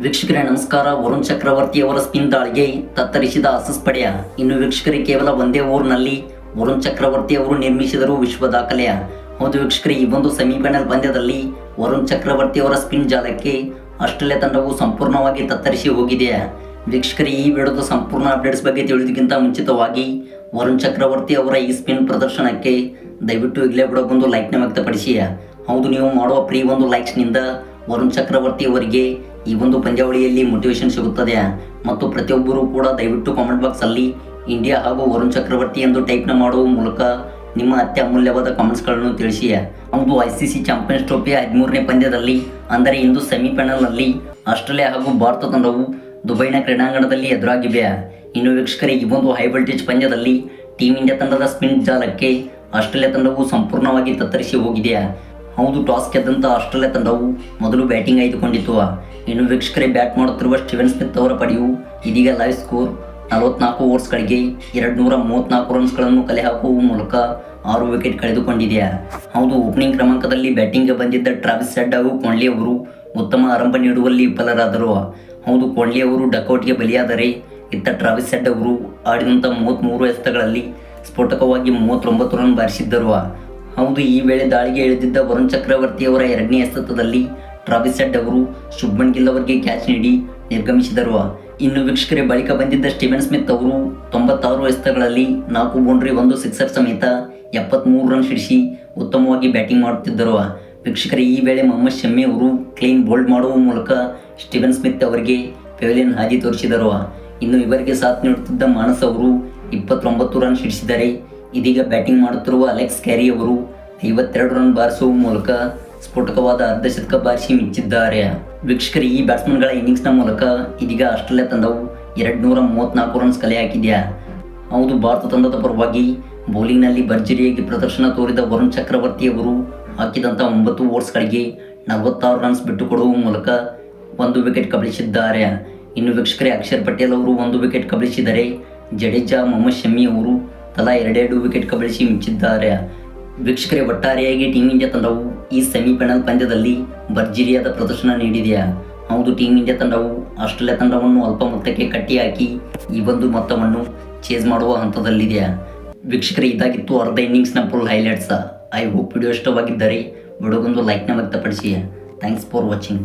ವೀಕ್ಷಕರೇ ನಮಸ್ಕಾರ. ವರುಣ್ ಚಕ್ರವರ್ತಿ ಅವರ ಸ್ಪಿನ್ ದಾಳಿಗೆ ತತ್ತರಿಸಿದ ಆಸೀಸ್ ಪಡೆಯ. ಇನ್ನು ವೀಕ್ಷಕರೇ, ಕೇವಲ ಒಂದೇ ಓವರ್ನಲ್ಲಿ ವರುಣ್ ಚಕ್ರವರ್ತಿ ಅವರು ನಿರ್ಮಿಸಿದರು ವಿಶ್ವ ದಾಖಲೆಯ. ಹೌದು ವೀಕ್ಷಕರೇ, ಈ ಒಂದು ಸೆಮಿಫೈನಲ್ ಪಂದ್ಯದಲ್ಲಿ ವರುಣ್ ಚಕ್ರವರ್ತಿ ಅವರ ಸ್ಪಿನ್ ಜಾಲಕ್ಕೆ ಆಸ್ಟ್ರೇಲಿಯಾ ತಂಡವು ಸಂಪೂರ್ಣವಾಗಿ ತತ್ತರಿಸಿ ಹೋಗಿದೆ. ವೀಕ್ಷಕರೇ, ಈ ವಿಡಿಯೋದ ಸಂಪೂರ್ಣ ಅಪ್ಡೇಟ್ಸ್ ಬಗ್ಗೆ ತಿಳಿಯೋದಕ್ಕಿಂತ ಮುಂಚಿತವಾಗಿ ವರುಣ್ ಚಕ್ರವರ್ತಿ ಅವರ ಈ ಸ್ಪಿನ್ ಪ್ರದರ್ಶನಕ್ಕೆ ದಯವಿಟ್ಟು ಈಗಲೇ ಬಿಡೋಗೊಂದು ಲೈಕ್ನ ವ್ಯಕ್ತಪಡಿಸಿ. ಹೌದು, ನೀವು ಮಾಡುವ ಪ್ರೀ ಒಂದು ಲೈಕ್ಸ್ನಿಂದ ವರುಣ್ ಚಕ್ರವರ್ತಿ ಅವರಿಗೆ ಈ ಒಂದು ಪಂದ್ಯಾವಳಿಯಲ್ಲಿ ಮೋಟಿವೇಶನ್ ಸಿಗುತ್ತದೆ. ಮತ್ತು ಪ್ರತಿಯೊಬ್ಬರೂ ಕೂಡ ದಯವಿಟ್ಟು ಕಾಮೆಂಟ್ ಬಾಕ್ಸಲ್ಲಿ ಇಂಡಿಯಾ ಹಾಗೂ ವರುಣ್ ಚಕ್ರವರ್ತಿ ಎಂದು ಟೈಪ್ನ ಮಾಡುವ ಮೂಲಕ ನಿಮ್ಮ ಅತ್ಯಮೂಲ್ಯವಾದ ಕಾಮೆಂಟ್ಸ್ಗಳನ್ನು ತಿಳಿಸಿ. ಹೌದು, ICC ಚಾಂಪಿಯನ್ಸ್ ಟ್ರೋಫಿಯ 13ನೇ ಪಂದ್ಯದಲ್ಲಿ ಅಂದರೆ ಇಂದು ಸೆಮಿಫೈನಲ್ನಲ್ಲಿ ಆಸ್ಟ್ರೇಲಿಯಾ ಹಾಗೂ ಭಾರತ ತಂಡವು ದುಬೈನ ಕ್ರೀಡಾಂಗಣದಲ್ಲಿ ಎದುರಾಗಿವೆ. ಇನ್ನು ವೀಕ್ಷಕರೇ, ಈ ಒಂದು ಹೈ ವೋಲ್ಟೇಜ್ ಪಂದ್ಯದಲ್ಲಿ ಟೀಮ್ ಇಂಡಿಯಾ ತಂಡದ ಸ್ಪಿನ್ ಜಾಲಕ್ಕೆ ಆಸ್ಟ್ರೇಲಿಯಾ ತಂಡವು ಸಂಪೂರ್ಣವಾಗಿ ತತ್ತರಿಸಿ ಹೋಗಿದೆ. ಹೌದು, ಟಾಸ್ ಗೆದ್ದಂಥ ಆಸ್ಟ್ರೇಲಿಯಾ ತಂಡವು ಮೊದಲು ಬ್ಯಾಟಿಂಗ್ ಆಯ್ದುಕೊಂಡಿತು. ಇನ್ನು ವೀಕ್ಷಕರೇ, ಬ್ಯಾಟ್ ಮಾಡುತ್ತಿರುವ ಸ್ಟೀವನ್ ಸ್ಮಿತ್ ಅವರ ಪಡೆಯು ಇದೀಗ ಲೈವ್ ಸ್ಕೋರ್ 44 ಓವರ್ಸ್ಗಳಿಗೆ 234 ರನ್ಸ್ಗಳನ್ನು ಕಲೆ ಹಾಕುವ ಮೂಲಕ 6 ವಿಕೆಟ್ ಕಳೆದುಕೊಂಡಿದೆ. ಹೌದು, ಓಪನಿಂಗ್ ಕ್ರಮಾಂಕದಲ್ಲಿ ಬ್ಯಾಟಿಂಗ್ಗೆ ಬಂದಿದ್ದ ಟ್ರಾವಿಸ್ ಹೆಡ್ ಹಾಗೂ ಕೊಹ್ಲಿ ಅವರು ಉತ್ತಮ ಆರಂಭ ನೀಡುವಲ್ಲಿ ವಿಫಲರಾದರು. ಹೌದು, ಕೊಹ್ಲಿ ಅವರು ಡಕೌಟ್ಗೆ ಬಲಿಯಾದರೆ ಇತ್ತ ಟ್ರಾವಿಸ್ ಹೆಡ್ ಅವರು ಆಡಿದಂಥ 33 ಎಸೆತಗಳಲ್ಲಿ ಸ್ಫೋಟಕವಾಗಿ 39 ರನ್ ಬಾರಿಸಿದ್ದರು. ಹೌದು, ಈ ವೇಳೆ ದಾಳಿಗೆ ಇಳಿದಿದ್ದ ವರುಣ್ ಚಕ್ರವರ್ತಿ ಅವರ 2ನೇ ಎಸೆತದಲ್ಲಿ ಟ್ರಾವಿಸ್ ಹೆಡ್ ಅವರು ಶುಭ್ಮನ್ ಗಿಲ್ ಅವರಿಗೆ ಕ್ಯಾಚ್ ನೀಡಿ ನಿರ್ಗಮಿಸಿದರು. ಇನ್ನು ವೀಕ್ಷಕರೇ, ಬಳಿಕ ಬಂದಿದ್ದ ಸ್ಟೀವನ್ ಸ್ಮಿತ್ ಅವರು 96 ಎಸೆತಗಳಲ್ಲಿ 4 ಬೌಂಡ್ರಿ 1 ಸಿಕ್ಸರ್ ಸಮೇತ 73 ರನ್ ಹಿಡಿಸಿ ಉತ್ತಮವಾಗಿ ಬ್ಯಾಟಿಂಗ್ ಮಾಡುತ್ತಿದ್ದರು. ವೀಕ್ಷಕರೇ, ಈ ವೇಳೆ ಮೊಹಮ್ಮದ್ ಶಮಿ ಅವರು ಕ್ಲೀನ್ ಬೋಲ್ಡ್ ಮಾಡುವ ಮೂಲಕ ಸ್ಟೀವನ್ ಸ್ಮಿತ್ ಅವರಿಗೆ ಪೆವಿಲಿಯನ್ ಹಾದಿ ತೋರಿಸಿದರು. ಇನ್ನು ಇವರಿಗೆ ಸಾಥ್ ನೀಡುತ್ತಿದ್ದ ಮಾನಸ್ ಅವರು 29 ರನ್ ಹಿಡಿಸಿದರೆ ಇದೀಗ ಬ್ಯಾಟಿಂಗ್ ಮಾಡುತ್ತಿರುವ ಅಲೆಕ್ಸ್ ಕ್ಯಾರಿ ಅವರು 52 ರನ್ ಬಾರಿಸುವ ಮೂಲಕ ಸ್ಫೋಟಕವಾದ ಅರ್ಧಶತಕ ಬಾರಿಸಿ ಮಿಂಚಿದ್ದಾರೆ. ವೀಕ್ಷಕರೇ, ಈ ಬ್ಯಾಟ್ಸ್ಮನ್ಗಳ ಇನ್ನಿಂಗ್ಸ್ನ ಮೂಲಕ ಇದೀಗ ಆಸ್ಟ್ರೇಲಿಯಾ ತಂಡವು 234 ರನ್ಸ್ ಕಲೆ ಹಾಕಿದೆ. ಹೌದು, ಭಾರತ ತಂಡದ ಪರವಾಗಿ ಬೌಲಿಂಗ್ನಲ್ಲಿ ಭರ್ಜರಿಯಾಗಿ ಪ್ರದರ್ಶನ ತೋರಿದ ವರುಣ್ ಚಕ್ರವರ್ತಿ ಅವರು ಹಾಕಿದಂಥ 9 ಓವರ್ಸ್ಗಳಿಗೆ 46 ರನ್ಸ್ ಬಿಟ್ಟುಕೊಡುವ ಮೂಲಕ 1 ವಿಕೆಟ್ ಕಬಳಿಸಿದ್ದಾರೆ. ಇನ್ನು ವೀಕ್ಷಕರೇ, ಅಕ್ಷರ್ ಪಟೇಲ್ ಅವರು 1 ವಿಕೆಟ್ ಕಬಳಿಸಿದರೆ ಜಡೇಜಾ, ಮೊಹಮ್ಮದ್ ಶಮಿ ಅವರು ತಲಾ 2 ವಿಕೆಟ್ ಕಬಳಿಸಿ ಮಿಂಚಿದ್ದಾರೆ. ವೀಕ್ಷಕರೇ, ಒಟ್ಟಾರೆಯಾಗಿ ಟೀಮ್ ಇಂಡಿಯಾ ತಂಡವು ಈ ಸೆಮಿಫೈನಲ್ ಪಂದ್ಯದಲ್ಲಿ ಭರ್ಜರಿಯಾದ ಪ್ರದರ್ಶನ ನೀಡಿದೆ. ಹೌದು, ಟೀಮ್ ಇಂಡಿಯಾ ತಂಡವು ಆಸ್ಟ್ರೇಲಿಯಾ ತಂಡವನ್ನು ಅಲ್ಪ ಮೊತ್ತಕ್ಕೆ ಕಟ್ಟಿ ಹಾಕಿ ಈ ಒಂದು ಮೊತ್ತವನ್ನು ಚೇಸ್ ಮಾಡುವ ಹಂತದಲ್ಲಿದೆ. ವೀಕ್ಷಕರೇ, ಇದಾಗಿತ್ತು ಅರ್ಧ ಇನ್ನಿಂಗ್ಸ್ನ full highlights. I hope video ಇಷ್ಟವಾಗಿದ್ದರೆ ವಿಡಿಯೋಗೊಂದು ಲೈಕ್ನ ವ್ಯಕ್ತಪಡಿಸಿ. Thanks for watching.